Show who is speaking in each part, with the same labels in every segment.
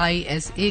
Speaker 1: ISA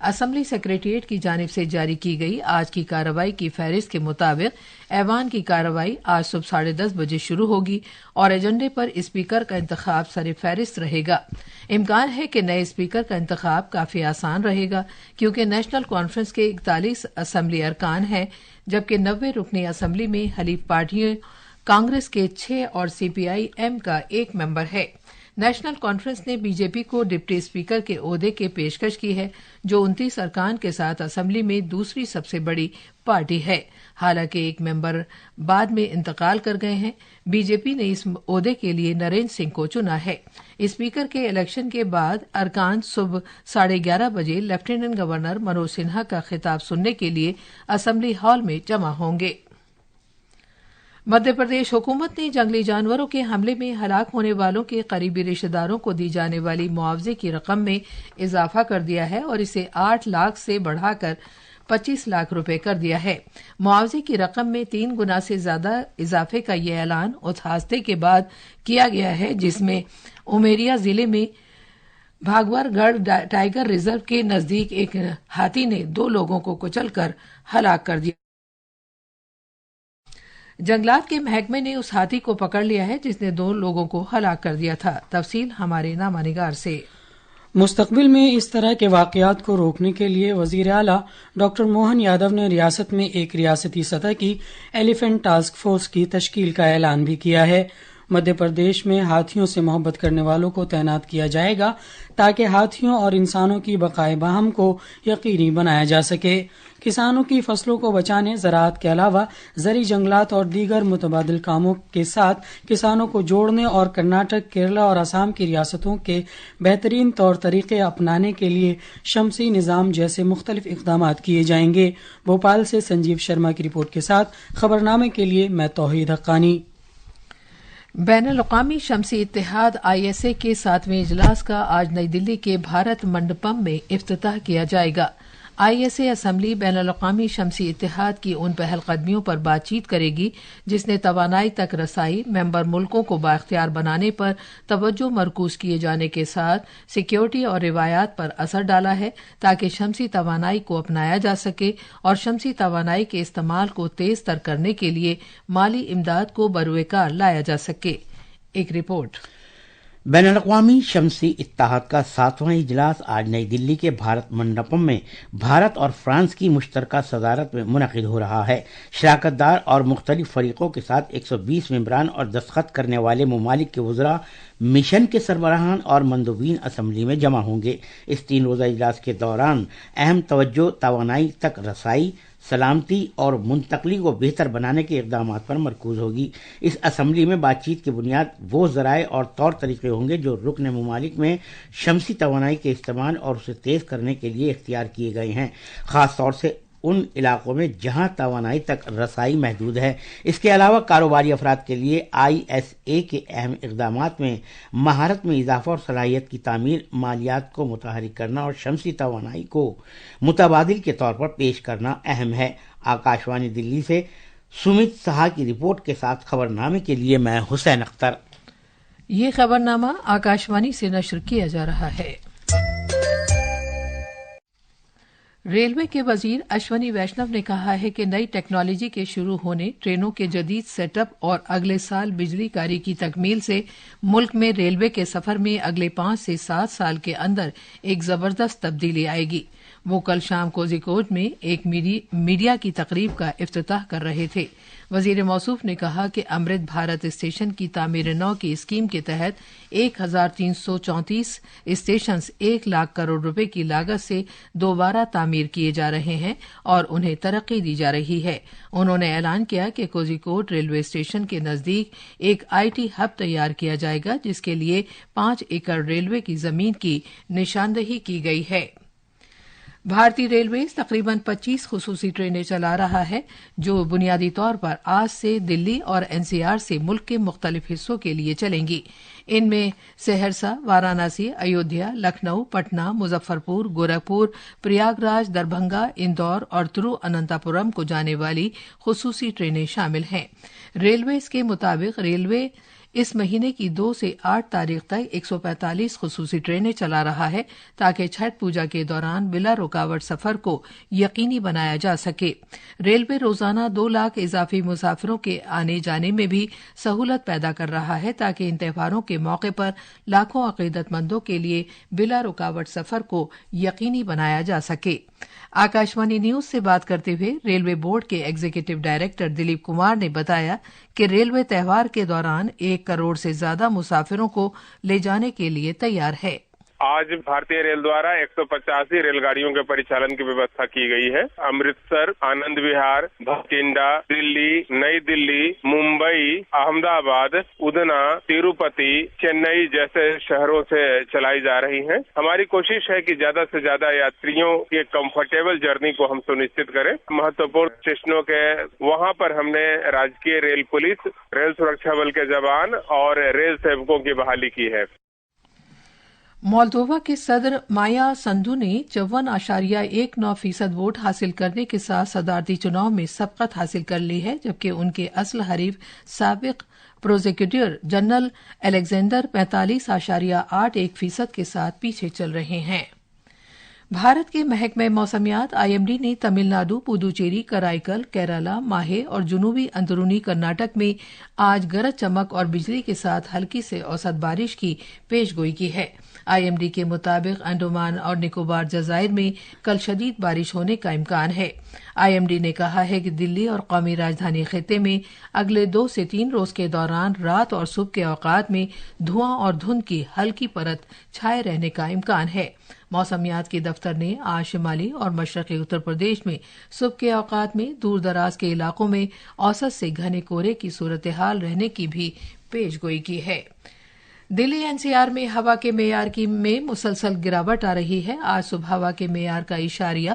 Speaker 1: assembly secretariat کی جانب سے جاری کی گئی آج کی کارروائی کی فہرست کے مطابق ایوان کی کارروائی آج صبح 10:30 بجے شروع ہوگی اور ایجنڈے پر اسپیکر کا انتخاب سر فہرست رہے گا۔ امکان ہے کہ نئے اسپیکر کا انتخاب کافی آسان رہے گا کیونکہ نیشنل کانفرنس کے 41 اسمبلی ارکان ہیں جبکہ 90 رکنی اسمبلی میں حلیف پارٹیوں کانگریس کے 6 اور سی پی آئی ایم کا 1 ممبر ہے۔ نیشنل کانفرنس نے بی جے پی کو ڈپٹی اسپیکر کے عہدے کی پیشکش کی ہے جو 29 ارکان کے ساتھ اسمبلی میں دوسری سب سے بڑی پارٹی ہے۔ حالانکہ 1 ممبر بعد میں انتقال کر گئے ہیں، بی جے پی نے اس عہدے کے لیے نریندر سنگھ کو چنا ہے۔ اسپیکر کے الیکشن کے بعد ارکان صبح 11:30 بجے لیفٹیننٹ گورنر منوج سنہا کا خطاب سننے کے لیے اسمبلی ہال میں جمع ہوں گے۔ مدھیہ پردیش حکومت نے جنگلی جانوروں کے حملے میں ہلاک ہونے والوں کے قریبی رشتہ داروں کو دی جانے والی معاوضے کی رقم میں اضافہ کر دیا ہے اور اسے 8 لاکھ سے بڑھا کر 25 لاکھ روپے کر دیا ہے۔ معاوضے کی رقم میں 3 گنا سے زیادہ اضافے کا یہ اعلان اس حادثے کے بعد کیا گیا ہے جس میں اموریا ضلع میں بھاگور گڑھ ٹائیگر ریزرو کے نزدیک ایک ہاتھی نے 2 لوگوں کو کچل کر ہلاک کر دیا۔ جنگلات کے محکمے نے اس ہاتھی کو پکڑ لیا ہے جس نے 2 لوگوں کو ہلاک کر دیا تھا۔ تفصیل ہمارے نامہ نگار سے۔
Speaker 2: مستقبل میں اس طرح کے واقعات کو روکنے کے لیے وزیر اعلیٰ ڈاکٹر موہن یادو نے ریاست میں ایک ریاستی سطح کی ایلیفینٹ ٹاسک فورس کی تشکیل کا اعلان بھی کیا ہے۔ مدھیہ پردیش میں ہاتھیوں سے محبت کرنے والوں کو تعینات کیا جائے گا تاکہ ہاتھیوں اور انسانوں کی بقائے باہم کو یقینی بنایا جا سکے۔ کسانوں کی فصلوں کو بچانے، زراعت کے علاوہ زرعی جنگلات اور دیگر متبادل کاموں کے ساتھ کسانوں کو جوڑنے اور کرناٹک، کیرلا اور آسام کی ریاستوں کے بہترین طور طریقے اپنانے کے لیے شمسی نظام جیسے مختلف اقدامات کیے جائیں گے۔ بھوپال سے سنجیو شرما کی رپورٹ کے ساتھ خبرنامے کے لیے میں توحید حقانی۔
Speaker 1: بین الاقوامی شمسی اتحاد ISA کے 7ویں اجلاس کا آج نئی دلی کے بھارت منڈپم میں افتتاح کیا جائے گا۔ ISA اسمبلی بین الاقوامی شمسی اتحاد کی ان پہل قدمیوں پر بات چیت کرے گی جس نے توانائی تک رسائی، ممبر ملکوں کو بااختیار بنانے پر توجہ مرکوز کیے جانے کے ساتھ سیکیورٹی اور روایات پر اثر ڈالا ہے تاکہ شمسی توانائی کو اپنایا جا سکے اور شمسی توانائی کے استعمال کو تیز تر کرنے کے لیے مالی امداد کو بروئے کار لایا جا سکے۔ ایک رپورٹ۔
Speaker 3: بین الاقوامی شمسی اتحاد کا 7واں اجلاس آج نئی دلی کے بھارت منڈپم میں بھارت اور فرانس کی مشترکہ صدارت میں منعقد ہو رہا ہے۔ شراکت دار اور مختلف فریقوں کے ساتھ 120 ممبران اور دستخط کرنے والے ممالک کے وزراء، مشن کے سربراہان اور مندوبین اسمبلی میں جمع ہوں گے۔ اس 3 روزہ اجلاس کے دوران اہم توجہ توانائی تک رسائی، سلامتی اور منتقلی کو بہتر بنانے کے اقدامات پر مرکوز ہوگی۔ اس اسمبلی میں بات چیت کی بنیاد وہ ذرائع اور طور طریقے ہوں گے جو رکن ممالک میں شمسی توانائی کے استعمال اور اسے تیز کرنے کے لیے اختیار کیے گئے ہیں، خاص طور سے ان علاقوں میں جہاں توانائی تک رسائی محدود ہے۔ اس کے علاوہ کاروباری افراد کے لیے ISA کے اہم اقدامات میں مہارت میں اضافہ اور صلاحیت کی تعمیر، مالیات کو متحرک کرنا اور شمسی توانائی کو متبادل کے طور پر پیش کرنا اہم ہے۔ آکاشوانی دلی سے سمت سہا کی رپورٹ کے ساتھ خبرنامے کے لیے میں حسین اختر۔
Speaker 1: یہ خبرنامہ آکاشوانی سے نشر کیا جا رہا ہے۔ ریلوے کے وزیر اشونی ویشنو نے کہا ہے کہ نئی ٹیکنالوجی کے شروع ہونے، ٹرینوں کے جدید سیٹ اپ اور اگلے سال بجلی کاری کی تکمیل سے ملک میں ریلوے کے سفر میں اگلے 5 سے 7 سال کے اندر ایک زبردست تبدیلی آئے گی۔ وہ کل شام کوزیکوڈ میں ایک میڈیا کی تقریب کا افتتاح کر رہے تھے۔ وزیر موصوف نے کہا کہ امرت بھارت اسٹیشن کی تعمیر نو کی اسکیم کے تحت 1334 اسٹیشنز 1 لاکھ کروڑ روپے کی لاگت سے دوبارہ تعمیر کیے جا رہے ہیں اور انہیں ترقی دی جا رہی ہے۔ انہوں نے اعلان کیا کہ کوزیکوڈ ریلوے اسٹیشن کے نزدیک ایک IT ہب تیار کیا جائے گا جس کے لیے 5 ایکڑ ریلوے کی زمین کی نشاندہی کی گئی ہے۔ بھارتی ریلویز تقریباً 25 خصوصی ٹرینیں چلا رہا ہے جو بنیادی طور پر آج سے دلی اور NCR سے ملک کے مختلف حصوں کے لیے چلیں گی۔ ان میں سہرسہ، وارانسی، ایودھیا، لکھنؤ، پٹنہ، مظفرپور، گورکھپور، پریاگ راج، دربھنگا، اندور اور ترواننتاپورم کو جانے والی خصوصی ٹرینیں شامل ہیں۔ ریلویز کے مطابق ریلوے اس مہینے کی 2 سے 8 تاریخ تک 145 خصوصی ٹرینیں چلا رہا ہے تاکہ چھٹ پوجا کے دوران بلا رکاوٹ سفر کو یقینی بنایا جا سکے۔ ریلوے روزانہ 2 لاکھ اضافی مسافروں کے آنے جانے میں بھی سہولت پیدا کر رہا ہے تاکہ ان تہواروں کے موقع پر لاکھوں عقیدت مندوں کے لیے بلا رکاوٹ سفر کو یقینی بنایا جا سکے۔ آکاشوانی نیوز سے بات کرتے ہوئے ریلوے بورڈ کے ایگزیکٹو ڈائریکٹر دلیپ کمار نے بتایا کہ ریلوے تہوار کے دوران 1 کروڑ سے زیادہ مسافروں کو لے جانے کے لیے تیار ہے۔
Speaker 4: آج بھارتیہ ریل دوارا 185 ریل گاڑیوں کے پریچالن کی ویوستھا کی گئی ہے۔ امرتسر، آنند وہار، بھٹنڈا، دلی، نئی دلی، ممبئی، احمد آباد، ادنا، تروپتی، چنئی جیسے شہروں سے چلائی جا رہی ہیں۔ ہماری کوشش ہے کہ زیادہ سے زیادہ یاتریوں کے کمفرٹیبل جرنی کو ہم سنشچت کریں۔ مہتوپورن اسٹیشنوں کے وہاں پر ہم نے راجکیہ ریل پولیس، ریل سرکشا بل کے جوان اور ریل سیوکوں کی بحالی کی ہے۔
Speaker 1: مولدووا کے صدر مایا سندو نے 54.19% ووٹ حاصل کرنے کے ساتھ صدارتی چناؤ میں سبقت حاصل کر لی ہے، جبکہ ان کے اصل حریف سابق پروزیکیوٹر جنرل الیگزینڈر 45.81% کے ساتھ پیچھے چل رہے ہیں۔ بھارت کے محکمہ موسمیات IMD نے تمل ناڈو، پودوچیری، کرائیکل، کیرالہ، ماہے اور جنوبی اندرونی کرناٹک میں آج گرج چمک اور بجلی کے ساتھ ہلکی سے اوسط بارش کی پیش گوئی کی ہے۔ IMD کے مطابق انڈمان اور نکوبار جزائر میں کل شدید بارش ہونے کا امکان ہے۔ IMD نے کہا ہے کہ دلی اور قومی راجدھانی خطے میں اگلے 2 سے 3 روز کے دوران رات اور صبح کے اوقات میں دھواں اور دھند کی ہلکی پرت چھائے رہنے کا امکان ہے۔ موسمیات کے دفتر نے آج شمالی اور مشرقی اتر پردیش میں صبح کے اوقات میں دور دراز کے علاقوں میں اوسط سے گھنے کہرے کی صورتحال رہنے کی بھی پیش گوئی کی ہے۔ دلی NCR میں ہوا کے معیار میں مسلسل گراوٹ آ رہی ہے۔ آج صبح ہوا کے معیار کا اشاریہ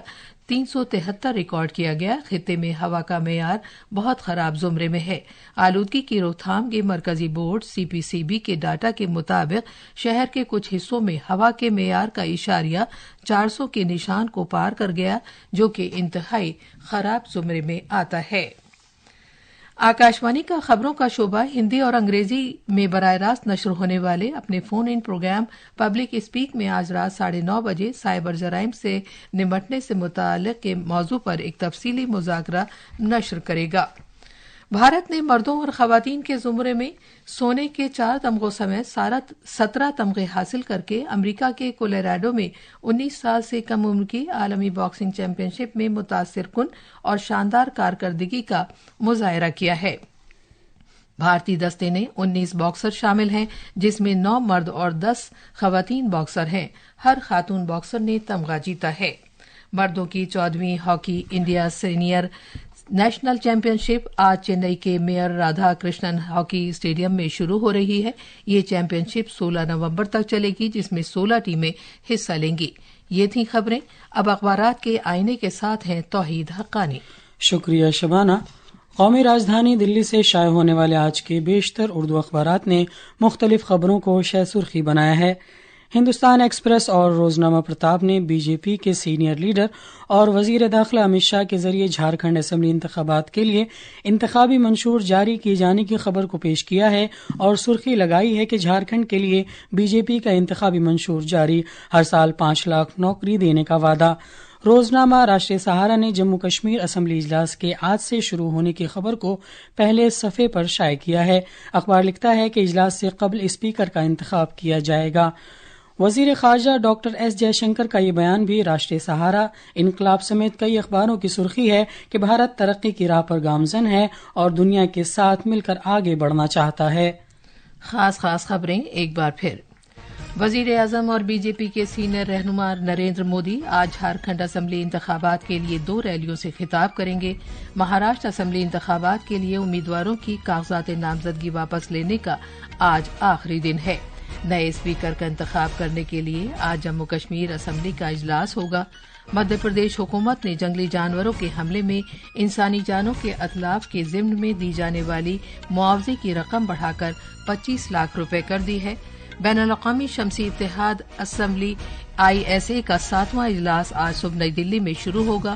Speaker 1: 373 ریکارڈ کیا گیا۔ خطے میں ہوا کا معیار بہت خراب زمرے میں ہے۔ آلودگی کی روک تھام کے مرکزی بورڈ CPCB کے ڈاٹا کے مطابق شہر کے کچھ حصوں میں ہوا کے معیار کا اشاریہ 400 کے نشان کو پار کر گیا، جو کہ انتہائی خراب زمرے میں آتا ہے۔ آکاشوانی کا خبروں کا شعبہ ہندی اور انگریزی میں براہ راست نشر ہونے والے اپنے فون ان پروگرام پبلک اسپیک میں آج رات 9:30 بجے سائبر جرائم سے نمٹنے سے متعلق کے موضوع پر ایک تفصیلی مذاکرہ نشر کرے گا۔ بھارت نے مردوں اور خواتین کے زمرے میں سونے کے 4 تمغوں سمیت 17 تمغے حاصل کر کے امریکہ کے کولیراڈو میں 19 سال سے کم عمر کی عالمی باکسنگ چیمپئن شپ میں متاثر کن اور شاندار کارکردگی کا مظاہرہ کیا ہے۔ بھارتی دستے نے 19 باکسر شامل ہیں، جس میں 9 مرد اور 10 خواتین باکسر ہیں۔ ہر خاتون باکسر نے تمغہ جیتا ہے۔ مردوں کی 14ویں hockey India senior national championship آج چنئی کے mayor Radha Krishnan hockey stadium میں شروع ہو رہی ہے۔ یہ چیمپئن شپ 16 نومبر تک چلے گی، جس میں 16 ٹیمیں حصہ لیں گی۔ یہ تھیں خبریں۔ اب اخبارات کے آئینے کے ساتھ ہیں توحید حقانی۔
Speaker 2: شکریہ شبانہ۔ قومی راجدھانی دلی سے شائع ہونے والے آج کے بیشتر اردو اخبارات نے مختلف خبروں کو شہ سرخی بنایا ہے۔ ہندوستان ایکسپریس اور روزنامہ پرتاپ نے BJP کے سینئر لیڈر اور وزیر داخلہ امت شاہ کے ذریعے جھارکھنڈ اسمبلی انتخابات کے لیے انتخابی منشور جاری کیے جانے کی خبر کو پیش کیا ہے اور سرخی لگائی ہے کہ جھارکھنڈ کے لیے BJP کا انتخابی منشور جاری، ہر سال 5 لاکھ نوکری دینے کا وعدہ۔ روزنامہ راشٹریہ سہارا نے جموں کشمیر اسمبلی اجلاس کے آج سے شروع ہونے کی خبر کو پہلے صفحے پر شائع کیا ہے۔ اخبار لکھتا ہے کہ اجلاس سے قبل اسپیکر کا انتخاب کیا جائے گا۔ وزیر خارجہ ڈاکٹر ایس جے شنکر کا یہ بیان بھی راشٹریہ سہارا، انقلاب سمیت کئی اخباروں کی سرخی ہے کہ بھارت ترقی کی راہ پر گامزن ہے اور دنیا کے ساتھ مل کر آگے بڑھنا چاہتا ہے۔
Speaker 1: خاص خبریں ایک بار پھر۔ وزیر اعظم اور BJP کے سینئر رہنما نریندر مودی آج جھارکھنڈ اسمبلی انتخابات کے لیے 2 ریلیوں سے خطاب کریں گے۔ مہاراشٹر اسمبلی انتخابات کے لیے امیدواروں کی کاغذات نامزدگی واپس لینے کا آج آخری دن ہے۔ نئے اسپیکر کا انتخاب کرنے کے لیے آج جموں کشمیر اسمبلی کا اجلاس ہوگا۔ مدھیہ پردیش حکومت نے جنگلی جانوروں کے حملے میں انسانی جانوں کے اتلاف کے ضمن میں دی جانے والی معاوضے کی رقم بڑھا کر 25 لاکھ روپے کر دی ہے۔ بین الاقوامی شمسی اتحاد اسمبلی ISA کا 7واں اجلاس آج صبح نئی دلی میں شروع ہوگا۔